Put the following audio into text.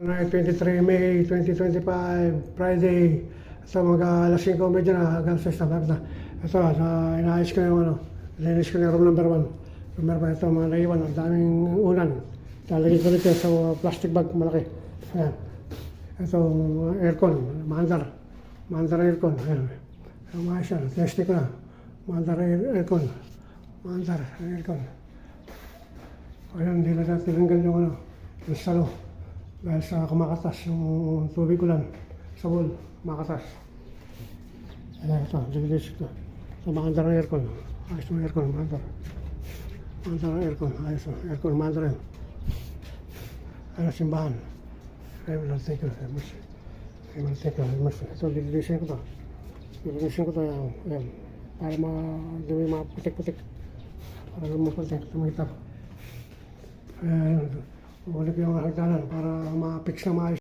23 May 2025, Friday. Ito alas 5 medyo na, hanggang 6 na. Ito, inaayos ko yung linis ko yung room number 1. Number 1, ito mga naiwan, ang daming unan. Lalagay ko rito sa plastic bag, malaki. Ayan. Ito, aircon, Mandar aircon. Ayan. Umayos yan, testing ko na. Mandar aircon. Ayan, hindi na tinanggal yung salo. Dahil sa kumakatas yung tubig ulan sa wall, makatas. Ayan, ito, dilis ito. Ito, Mandar aircon. Ayos yung aircon, Mandar aircon, ayos yung aircon, Mandar yan. Ayan, simbahan. Ayan, thank you very much. Ito, dililisin ko to. Ayan. Para hindi mga putik-putik. Para lumaputik, tumitap. Ayan, ulit yung hagdanan para ma-fix na maayos.